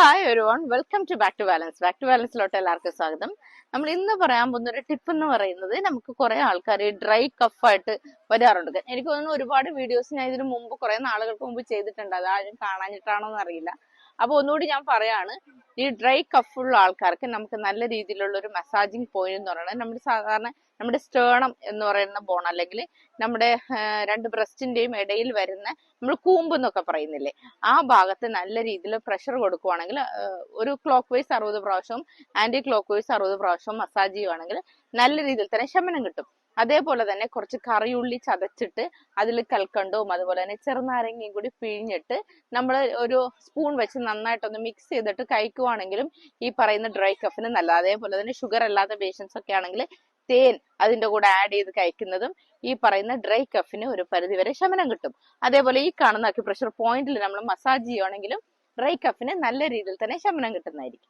Hi everyone, welcome to back to balance. Back to ബാലൻസിലോട്ട് എല്ലാവർക്കും സ്വാഗതം. നമ്മൾ ഇന്ന് പറയാൻ പോകുന്ന ഒരു ടിപ്പ് എന്ന് പറയുന്നത്, നമുക്ക് കുറെ ആൾക്കാർ ഡ്രൈ കഫായിട്ട് വരാറുണ്ട്. എനിക്ക് തോന്നുന്നു ഒരുപാട് വീഡിയോസ് ഞാൻ ഇതിനു മുമ്പ് കുറെ നാളുകൾക്ക് മുമ്പ് ചെയ്തിട്ടുണ്ട്. അത് ആരും കാണാഞ്ഞിട്ടാണോ എന്ന് അറിയില്ല. അപ്പൊ ഒന്നുകൂടി ഞാൻ പറയാണ്, ഈ ഡ്രൈ കഫുള്ള ആൾക്കാർക്ക് നമുക്ക് നല്ല രീതിയിലുള്ള ഒരു മസാജിങ് പോയിന്റ് എന്ന് പറയുന്നത്, നമ്മുടെ സ്റ്റേണം എന്ന് പറയുന്ന ബോൺ, അല്ലെങ്കിൽ നമ്മുടെ രണ്ട് ബ്രസ്റ്റിന്റെയും ഇടയിൽ വരുന്ന നമ്മൾ കൂമ്പ് എന്നൊക്കെ പറയുന്നില്ലേ, ആ ഭാഗത്ത് നല്ല രീതിയിൽ പ്രഷർ കൊടുക്കുവാണെങ്കിൽ, ഒരു ക്ലോക്ക് വൈസ് 60 പ്രാവശ്യവും ആന്റി ക്ലോക്ക് വൈസ് 60 പ്രാവശ്യവും മസാജ് ചെയ്യുവാണെങ്കിൽ നല്ല രീതിയിൽ തന്നെ ശമനം കിട്ടും. അതേപോലെ തന്നെ കുറച്ച് കറിയുള്ളി ചതച്ചിട്ട് അതിൽ കൽക്കണ്ടവും അതുപോലെ തന്നെ ചെറുനാരങ്ങയും കൂടി പിഴിഞ്ഞിട്ട് നമ്മൾ ഒരു സ്പൂൺ വെച്ച് നന്നായിട്ടൊന്ന് മിക്സ് ചെയ്തിട്ട് കഴിക്കുവാണെങ്കിലും ഈ പറയുന്ന ഡ്രൈ കഫിന് നല്ല. അതേപോലെ തന്നെ ഷുഗർ അല്ലാത്ത പേഷ്യൻസ് ഒക്കെ ആണെങ്കിൽ തേൻ അതിന്റെ കൂടെ ആഡ് ചെയ്ത് കഴിക്കുന്നതും ഈ പറയുന്ന ഡ്രൈ കഫിന് ഒരു പരിധിവരെ ശമനം കിട്ടും. അതേപോലെ ഈ കാണുന്ന അക്യുപ്രഷർ പോയിന്റിൽ നമ്മൾ മസാജ് ചെയ്യുവാണെങ്കിലും ഡ്രൈ കഫിന് നല്ല രീതിയിൽ തന്നെ ശമനം കിട്ടുന്നതായിരിക്കും.